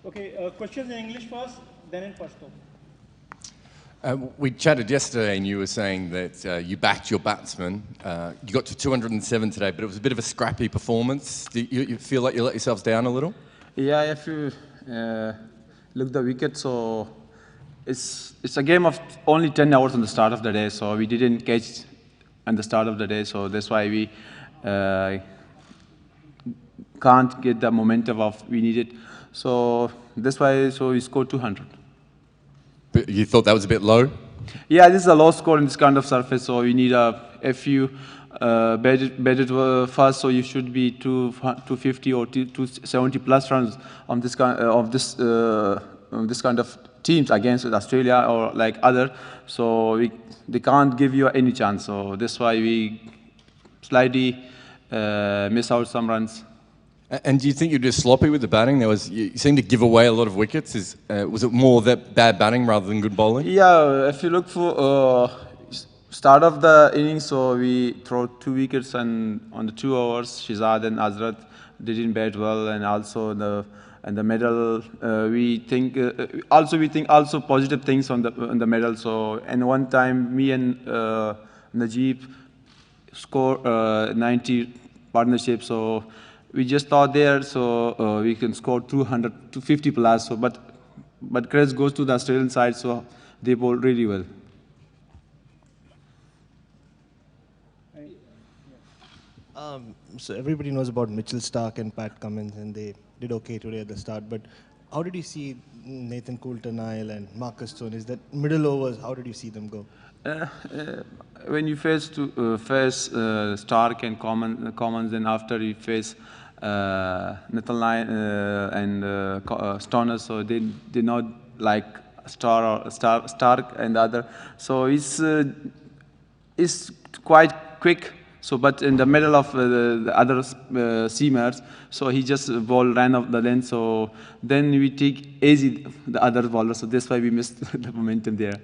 Okay, questions in English first, then in Pashto. We chatted yesterday and you were saying that you backed your batsman. You got to 207 today, but it was a bit of a scrappy performance. Do you feel like you let yourselves down a little? Yeah, if you look the wicket, so it's a game of only 10 hours on the start of the day, so we didn't catch at the start of the day, so that's why we can't get the momentum of we needed. So that's why we scored 200. But you thought that was a bit low? Yeah, this is a low score in this kind of surface, so we need if you bet it first, so you should be 250 or 270 plus runs on this kind of teams against Australia or like other. So they can't give you any chance. So that's why we slightly miss out some runs. And do you think you're just sloppy with the batting? You seem to give away a lot of wickets. Was it more that bad batting rather than good bowling? Yeah, if you look for start of the innings, so we throw 2 wickets and on the 2 overs, Shizad and Azrat didn't bat well, and also the middle we think also positive things on the middle. So and one time me and Najib score 90 partnership. So we just thought there, so we can score 200, 250 plus. So, but credit goes to the Australian side, so they bowled really well. So everybody knows about Mitchell Starc and Pat Cummins, and they did okay today at the start. But how did you see Nathan Coulter-Nile and Marcus Stone? Is that middle overs? How did you see them go? When you face Starc and Cummins, and after you face Nathan and Stoner, so they did not like Starc and the other. So it's quite quick. So, but in the middle of the other seamers, so he just ran off the length. So then we take easy the other bowler. So that's why we missed the momentum there.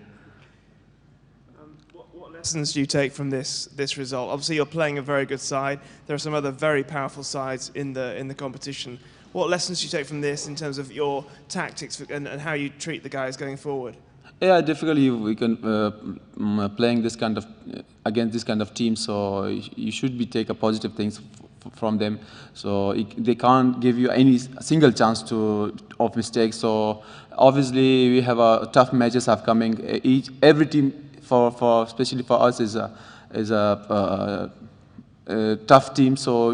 What lessons do you take from this result? Obviously, you're playing a very good side. There are some other very powerful sides in the competition. What lessons do you take from this in terms of your tactics and how you treat the guys going forward? Yeah, difficultly we can playing this kind of against this kind of team. So you should be take a positive things from them. So they can't give you any single chance of mistakes. So obviously we have a tough matches upcoming. Every team for especially for us is a tough team. So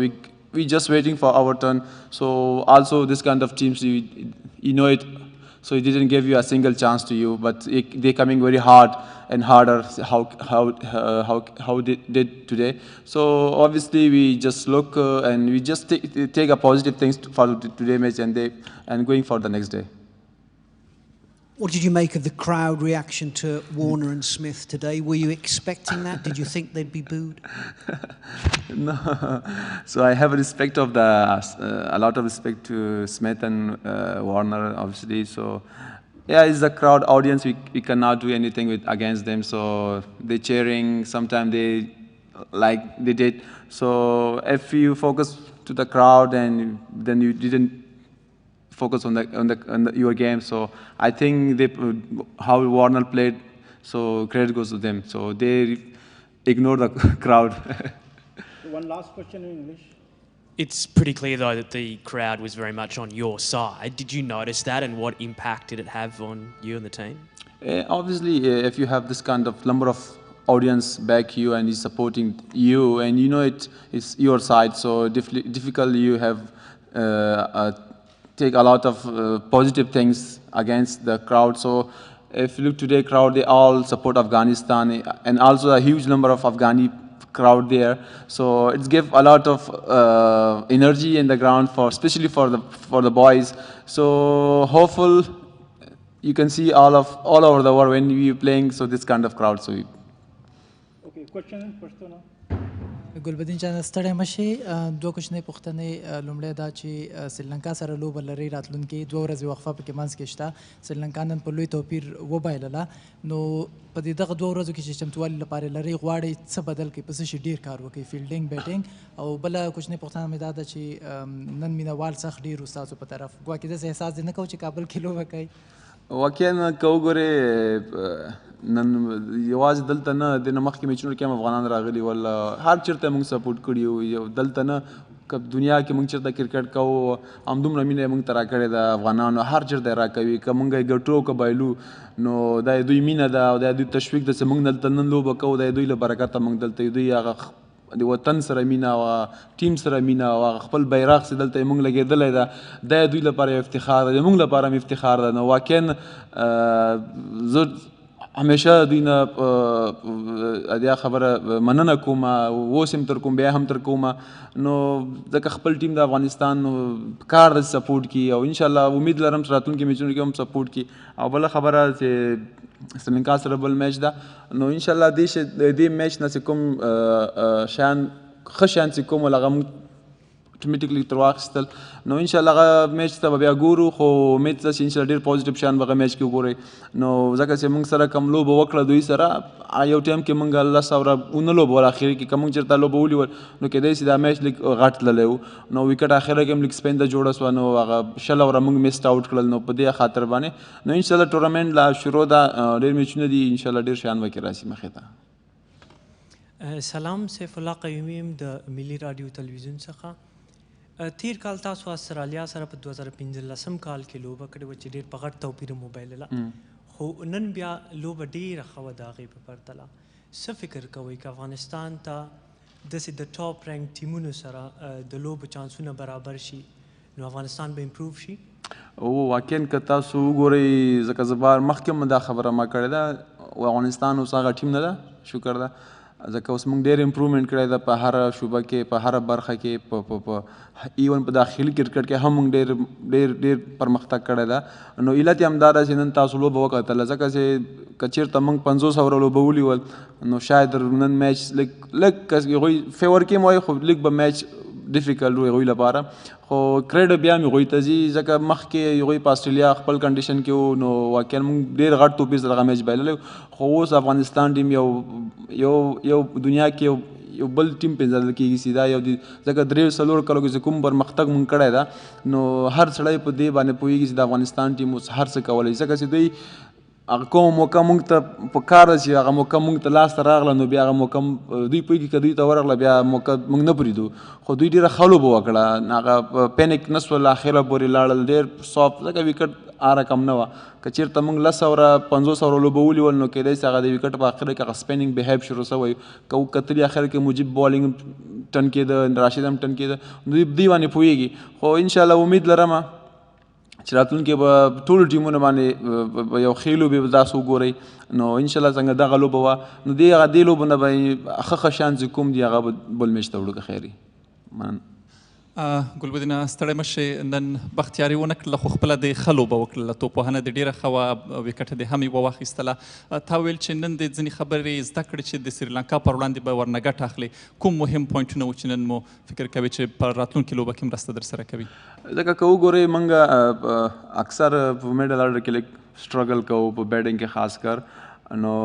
we just waiting for our turn. So also this kind of teams you know it. So it didn't give you a single chance to you, but they're coming very hard and harder. How they did today. So obviously we just look and we just take a positive things for today's match and going for the next day. What did you make of the crowd reaction to Warner and Smith today? Were you expecting that? Did you think they'd be booed? No. So I have a respect of a lot of respect to Smith and Warner, obviously. So yeah, it's the crowd audience. We cannot do anything against them. So they're cheering. Sometimes they did. So if you focus to the crowd and then you didn't focus on your game. So I think how Warner played, so credit goes to them. So they ignore the crowd. One last question in English. It's pretty clear, though, that the crowd was very much on your side. Did you notice that, and what impact did it have on you and the team? Obviously, if you have this kind of number of audience back you and is supporting you, and you know it's your side, so difficult you have take a lot of positive things against the crowd. So if you look today, crowd, they all support Afghanistan, and also a huge number of Afghani crowd there. So it gives a lot of energy in the ground especially for the boys. So hopeful you can see all over the world when we playing. So this kind of crowd. So okay, question in Pashto now. ګلبدین جان ستړی مشي دوه کوچنۍ پوښتنې لومړی دا چې سریلانکا سره لوبه لري راتلونکي 2 ورځې وقفه پکې منځ کې شته سریلانکا نن په لوی توپیر وبایلله نو په دې دغه 2 ورځو کې چې چمتووالي لپاره لري غواړئ څه بدل کړئ په څه شي ډېر کار وکړئ فیلډینګ بیټینګ او بله کوچنۍ پوښتنه مې دا ده چې نن مینوال سخت ډېر ستاسو په طرف ګواکې داسې احساس دې نه کوو چې کابل کې لوبه کوئ واقعا که وګورې نن یوازې دلته نه د نه مخکې میچونو کې هم افغانان راغلي ول هر چېرته موږ سپورټ کړي یو دلته نه که دنیا کې موږ چېرته کرکټ کوو همدومره مینه یې موږ ته راکړې ده افغانانو هر چېرته یې راکوي که موږ یې ګټو که بایلو نو دا یې دوی مینه ده او دا یې دوی تشویق ده چې موږ دلته نن لوبه کوو دا یې دوی له برکته موږ دلته دوی هغه د وطن سره مینه او ټیم سره مینه او خپل بیرغ چې دلته موږ لګېدلی ده دا دوی لپاره یو افتخار ده موږ لپاره هم افتخار ده نو واقعا زه همیشه دوی نه دې خبره مننه کوم اوس هم تر کوم بیا هم تر کوم نو ځکه خپل ټیم د افغانستان کار د سپورټ کی او انشاءالله امید لرم چې راتلونکي میچونو کې هم سپورټ کی او بله خبره چې سریلانکا سره بل میچ ده نو انشاءالله دې میچ نه چې کوم شان ښه شان چې کوم هغه موږ اټومیټیکلی تر واخیستل نو انشاءالله هغه میچ ته به بیا ګورو خو امید ده چې انشاءالله ډېر پوزیټیو شیان به هغه میچ کې وګورئ نو ځکه چې موږ سره کوم لوبه وکړه دوی سره یو ټایم کې موږ 10 اوره ونه لوبول اخر کې که موږ چېرته لوبه ولي ول نو کېدای شي دا میچ لږ غټ تللی و نو وکټ اخره کې هم لږ سپینده جوړه سوه نو هغه 20 اوره موږ میسټ آوټ کړل نو په دې خاطر باندې نو انشاءالله ټورنمنټ لا شروع ده ډېر میچونه دي انشاءالله ډېر شیان به کې راسي مخې ته سلام سیف الله قیومي یم د ملي راډیو تلویزیون څخه تیر کال تاسو استرالیا سره په 2015 کال کې لوبه کړې وه چې ډېر په غټ توپیر وبایلله خو نن بیا لوبه ډېره ښه وه د هغې په پرتله څه فکر کوئ که افغانستان ته داسې د ټاپ رینک ټیمونو سره د لوبو چانسونه برابر شي نو افغانستان به امپروف شي واقعا که تاسو وګورئ ځکه زه بار مخکې هم دا خبره ما کړې ده افغانستان اوس هغه ټیم نه ده شکر ده ځکه اوس موږ ډېر امپرومنټ کړی ده په هره شوبه کې په هره برخه کې په ایون په داخلي کرکټ کې هم موږ ډېر پرمختګ کړی ده نو علت یې همدا ده چې نن تاسو لوبه وکتله ځکه چې که چېرته موږ 50 اوره لوبه ونیول نو شاید نن میچ لږ هغوی فیور کې هم وایي خو لږ به میچ ډیفیکلټ و هغوی لپاره خو کریډ بیا هم هغوی ته ځي ځکه مخکې هغوی په استرالیا خپل کنډیشن کې وو نو واقعا موږ ډېر غټ توپیر سره هغه میچ بایللی خو اوس افغانستان ټیم یو دنیا کې یو بل ټیم پېژندل کېږي سیدا یو ځکه 3-4 کالو کې چې کوم پرمختګ موږ کړی ده نو هر سړی په دې باندې پوهېږي چې د افغانستان ټیم اوس هر څه کولی ځکه چې دوی هغه کومه موقع موږ ته په کار ده چې هغه موقع موږ ته لاسته راغله نو بیا هغه موقع دوی پوهېږي که دوی ته ورغله بیا موقع موږ نه پرېږدو خو دوی ډېره ښه لوبه وکړه هغه پینک نه سول اخره پورې لاړل ډېر سافت ځکه وکټ رقم نه وه که چېرته موږ 10 اوره 50 اوره لوبه ونیول نو کېدای شي هغه د وکټ په اخره کې هغه سپیننګ بهیو شروع شوی که وکتلي اخر کې مجیب بالینګ ټن کېده راشد هم ټن کېده دوی باندې پوهېږي خو انشاءالله امید لرم چې راتلونکي به ټولو ټیمونو باندې یو ښې لوبې به تاسو وګورئ نو انشاءالله څنګه دغه لوبه وه نو دې لوبو نه به ښه شان چې کوم دي هغه به بل میچ ته وړو که خیر وي ګلبدینه ستړی مشې نن بختیاري ونه کړله خو خپله د ښه لوبه وکړله توپوهنه دې ډېره ښه وه وکټه دې هم یې وواخیستله تا ویل چې نن دې ځینې خبرې زده کړې چې د سریلانکا پر وړاندې به ورنه ګټه اخلي کوم مهم پوینټونه وو چې نن مو فکر کوي چې په راتلونکي لوبه کې مرسته در سره کوي ځکه که وګورئ موږ اکثر په میډل آرډر کې لږ سټرګل کوو په بیټینګ کې خاص کر نو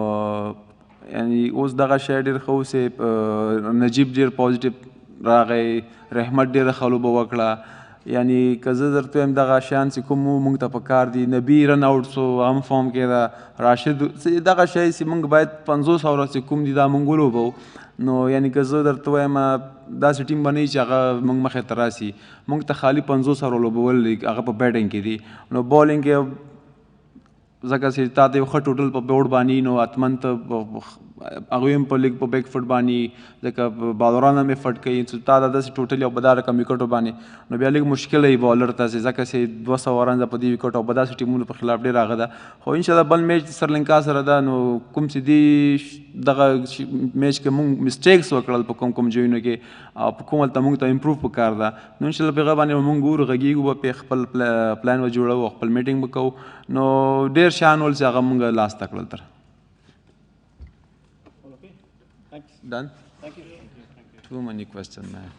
یعنی اوس دغه شی ډېر ښه اوسې نجیب ډېر پوزیټیو راغی رحمت ډېره ښه لوبه وکړه یعنی که زه درته وایم دغه شیان چې کوم موږ ته په کار دي نبي رن آوټ سو هم فارم کې ده راشد دغه شی چې موږ باید 50 اوره چې کوم دي دا موږ ولوبو نو یعنی که زه درته وایم داسې ټیم به نه وي چې هغه موږ مخې ته راسي موږ ته خالي 50 اوره لوبول هغه په بیټینګ کې دي نو بالینګ کې ځکه چې تا ته یو ښه ټوټل په بورډ باندې نو اتمن ته هغوی هم په لیګ په بیک فټ باندې ځکه بالران هم یې فټ کوي چې تا دا داسې ټوټل یو په دا رقم وکټو باندې نو بیا لږ مشکله وي بالر ته چې ځکه چې 200 رنزه په دې وکټ او په داسې ټیمونو په خلاف ډېر هغه ده خو انشاءالله بل میچ سریلانکا سره ده نو کوم چې دي دغه میچ کې موږ مسټیکس وکړل په کوم ځایونو کې او په کوم هلته موږ ته امپروف پکار ده نو انشاءالله په هغه باندې موږ ګورو غږیږو به پې خپل پلان به جوړوو خپل میټینګ به کوو نو ډېر شیان ول چې هغه موږ لاسته کړل تر Done? Thank you. Too many questions, man.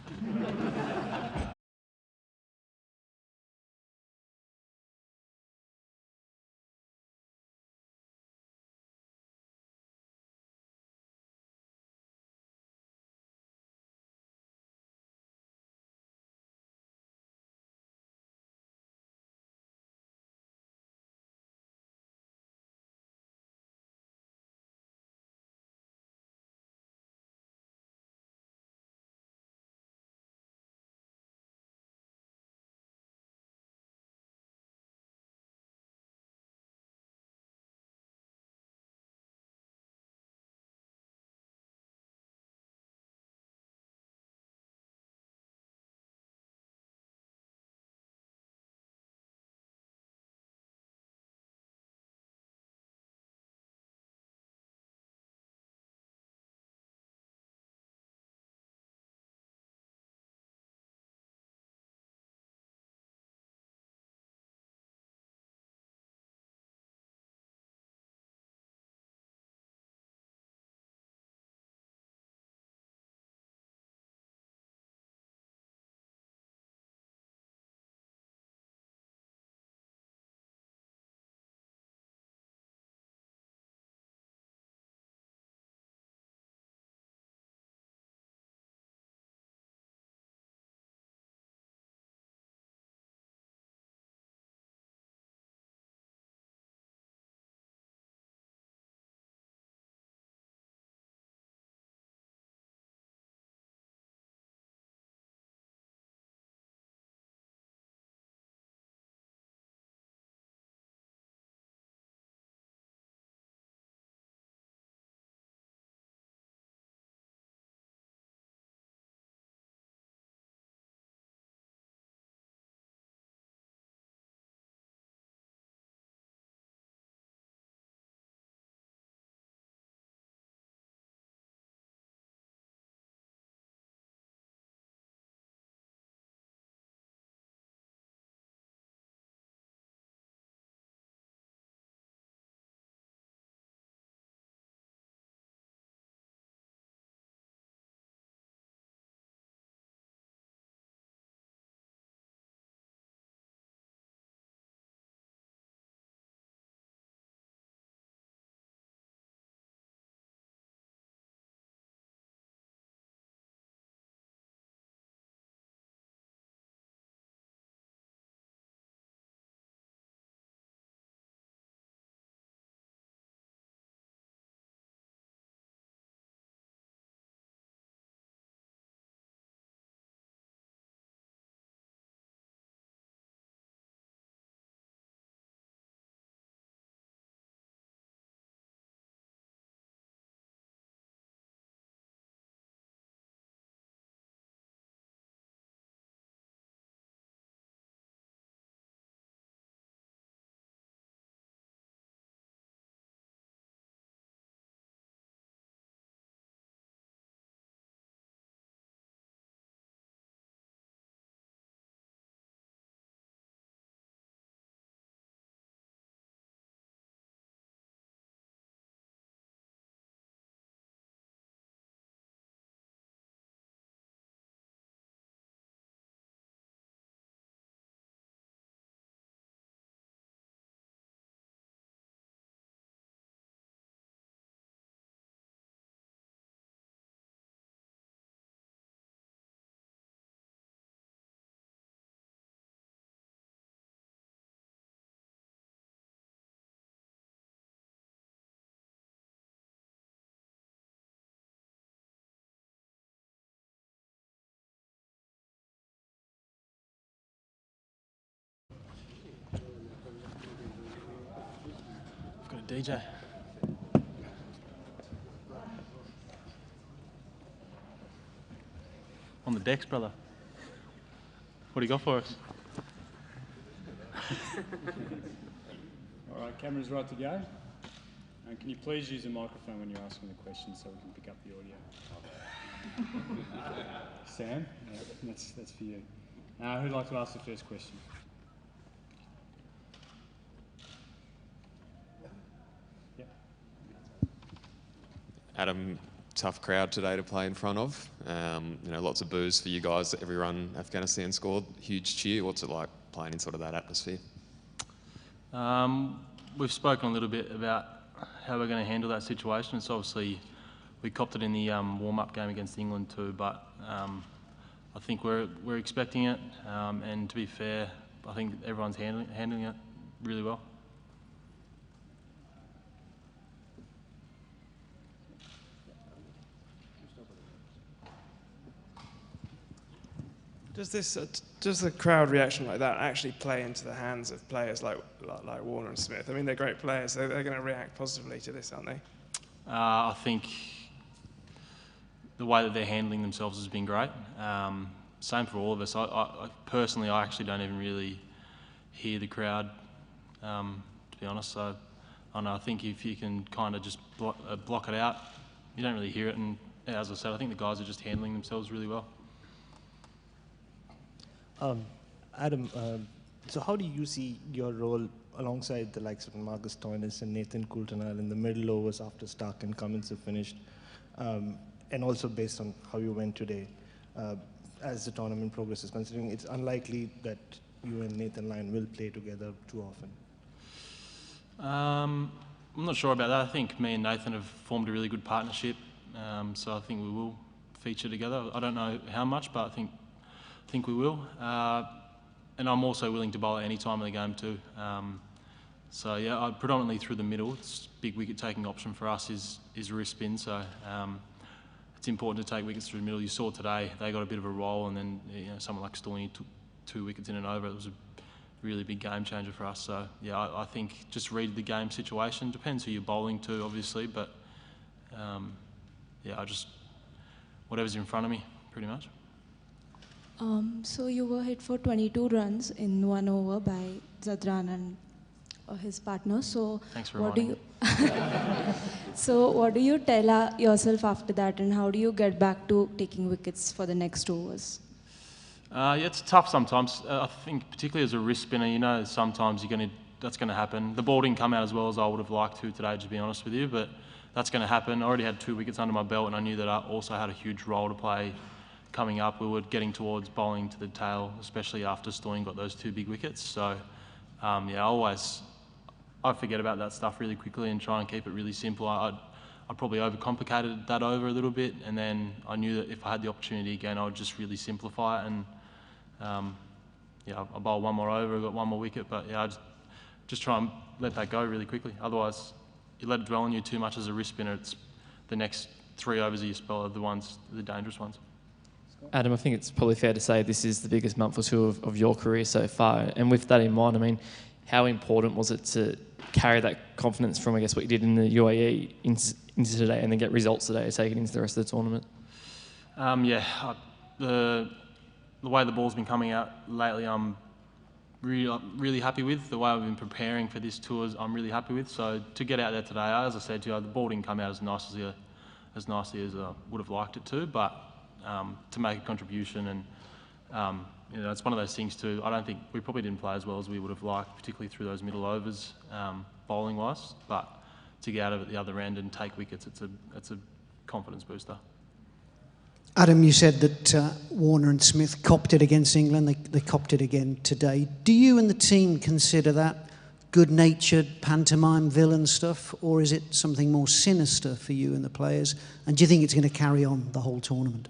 DJ. On the decks, brother. What do you got for us? All right, cameras right to go. And can you please use the microphone when you're asking the question so we can pick up the audio? Sam, that's for you. Who'd like to ask the first question? Adam, tough crowd today to play in front of. You know, lots of boos for you guys. Every run Afghanistan scored, huge cheer. What's it like playing in sort of that atmosphere? We've spoken a little bit about how we're going to handle that situation. It's obviously, we copped it in the warm-up game against England too, but I think we're expecting it, and to be fair, I think everyone's handling it really well. Does the crowd reaction like that actually play into the hands of players like Warner and Smith? I mean, they're great players. They're going to react positively to this, aren't they? I think the way that they're handling themselves has been great. Same for all of us. I personally, I actually don't even really hear the crowd, to be honest. So I think if you can kind of just block it out, you don't really hear it. And as I said, I think the guys are just handling themselves really well. Adam, so how do you see your role alongside the likes of Marcus Stoinis and Nathan Coulter-Nile in the middle overs after Stark and Cummins have finished, and also based on how you went today, as the tournament progresses, considering it's unlikely that you and Nathan Lyon will play together too often? I'm not sure about that. I think me and Nathan have formed a really good partnership, so I think we will feature together. I don't know how much, but I think we will. And I'm also willing to bowl at any time of the game too. So yeah, predominantly through the middle. It's big wicket taking option for us is wrist spin. So it's important to take wickets through the middle. You saw today they got a bit of a roll, and then someone like Stoinis took 2 wickets in and over. It was a really big game changer for us. So yeah, I think just read the game situation. Depends who you're bowling to, obviously, but yeah, whatever's in front of me, pretty much. So you were hit for 22 runs in 1 over by Zadran and his partner. So thanks for reminding me. So what do you tell yourself after that, and how do you get back to taking wickets for the next overs? Yeah, it's tough sometimes. I think particularly as a wrist spinner, sometimes that's going to happen. The ball didn't come out as well as I would have liked to today, to be honest with you, but that's going to happen. I already had 2 wickets under my belt, and I knew that I also had a huge role to play coming up. We were getting towards bowling to the tail, especially after Stoinis got those 2 big wickets. So yeah, I forget about that stuff really quickly and try and keep it really simple. I probably overcomplicated that over a little bit, and then I knew that if I had the opportunity again, I would just really simplify it. And yeah, I bowled 1 more over, I got 1 more wicket, but yeah, I just try and let that go really quickly. Otherwise, you let it dwell on you too much as a wrist spinner. It's the next 3 overs of your spell are the dangerous ones. Adam, I think it's probably fair to say this is the biggest month or 2 of your career so far. And with that in mind, I mean, how important was it to carry that confidence from, I guess, what you did in the UAE into today, and then get results today to take it into the rest of the tournament? Yeah, the way the ball's been coming out lately, I'm really happy with. The way I've been preparing for this tour, I'm really happy with. So to get out there today, as I said to you, the ball didn't come out as nicely as I would have liked it to, but to make a contribution, and it's one of those things too. I don't think we probably didn't play as well as we would have liked, particularly through those middle overs, bowling wise. But to get out of it the other end and take wickets, it's a confidence booster. Adam, you said that Warner and Smith copped it against England. They copped it again today. Do you and the team consider that good-natured pantomime villain stuff, or is it something more sinister for you and the players? And do you think it's going to carry on the whole tournament?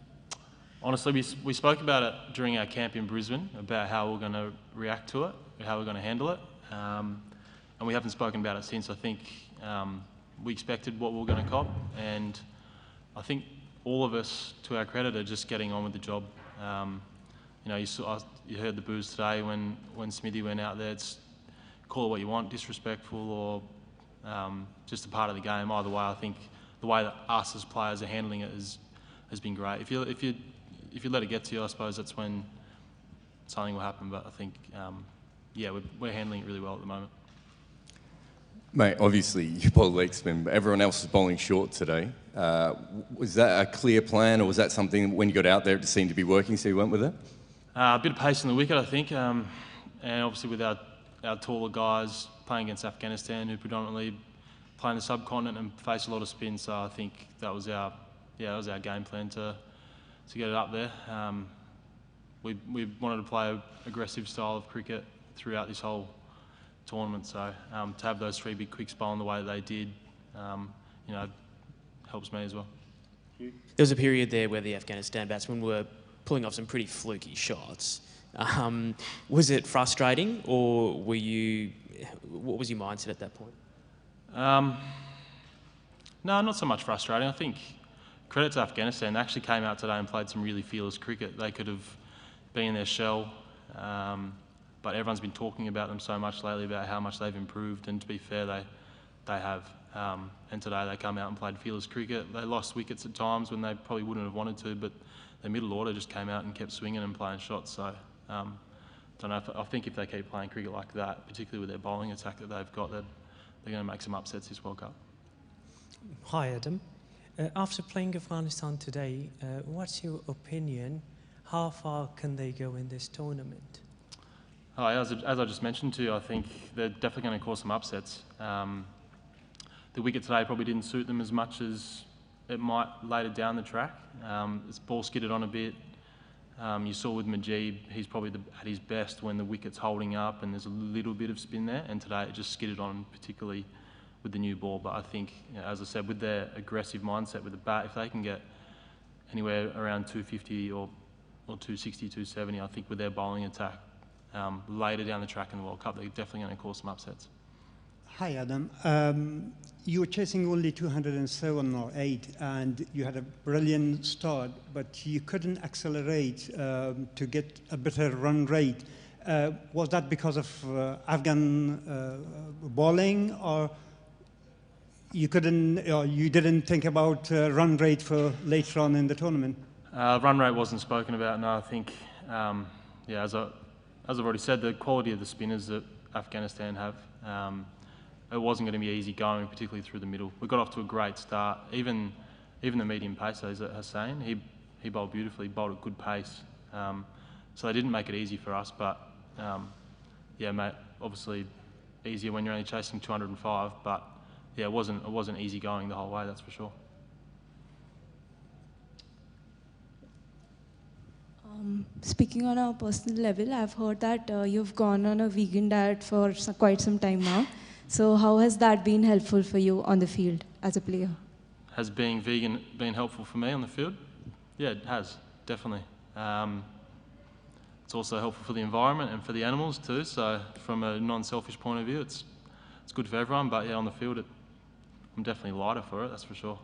Honestly, we spoke about it during our camp in Brisbane, about how we're going to react to it, how we're going to handle it, and we haven't spoken about it since. I think we expected what we were going to cop, and I think all of us, to our credit, are just getting on with the job. You heard the boos today when Smithy went out there. It's call it what you want, disrespectful or just a part of the game. Either way, I think the way that us as players are handling it has been great. If you let it get to you, I suppose that's when something will happen. But I think, yeah, we're handling it really well at the moment. Mate, obviously you bowled leg spin, but everyone else was bowling short today. Was that a clear plan, or was that something when you got out there it seemed to be working, so you went with it? A bit of pace in the wicket, I think, and obviously with our taller guys playing against Afghanistan, who predominantly play in the subcontinent and face a lot of spin, so I think that was our yeah, that was our game plan to get it up there. We wanted to play an aggressive style of cricket throughout this whole tournament, so to have those 3 big quicks bowling the way that they did, you know, helps me as well. There was a period there where the Afghanistan batsmen were pulling off some pretty fluky shots. Was it frustrating, or what was your mindset at that point? No, not so much frustrating. I think credit to Afghanistan, they actually came out today and played some really fearless cricket. They could have been in their shell, but everyone's been talking about them so much lately about how much they've improved, and to be fair, they have. And today they come out and played fearless cricket. They lost wickets at times when they probably wouldn't have wanted to, but their middle order just came out and kept swinging and playing shots. So don't know. I think if they keep playing cricket like that, particularly with their bowling attack that they've got, they're going to make some upsets this World Cup. Hi, Adam. After playing Afghanistan today, what's your opinion? How far can they go in this tournament? Oh, as I just mentioned to you, I think they're definitely going to cause some upsets. The wicket today probably didn't suit them as much as it might later down the track. This ball skidded on a bit. You saw with Mujeeb, he's probably at his best when the wicket's holding up and there's a little bit of spin there, and today it just skidded on, particularly with the new ball. But I think, you know, as I said, with their aggressive mindset with the bat, if they can get anywhere around 250 or 260, 270, I think with their bowling attack later down the track in the World Cup, they're definitely going to cause some upsets. Hi, Adam. You were chasing only 207 or 8, and you had a brilliant start, but you couldn't accelerate to get a better run rate. Was that because of Afghan bowling, or you didn't think about run rate for later on in the tournament? Run rate wasn't spoken about. No, I think, yeah, as I've already said, the quality of the spinners that Afghanistan have. It wasn't going to be easy going, particularly through the middle. We got off to a great start. Even the medium pacer, Hussain, he bowled beautifully, bowled at good pace. So they didn't make it easy for us, but yeah, mate, obviously easier when you're only chasing 205. But yeah, it wasn't easy going the whole way, that's for sure. Speaking on a personal level, I've heard that you've gone on a vegan diet for quite some time now. So how has that been helpful for you on the field as a player? Has being vegan been helpful for me on the field? Yeah, it has, definitely. It's also helpful for the environment and for the animals too. So from a non-selfish point of view, it's good for everyone. But yeah, on the field, I'm definitely lighter for it, that's for sure.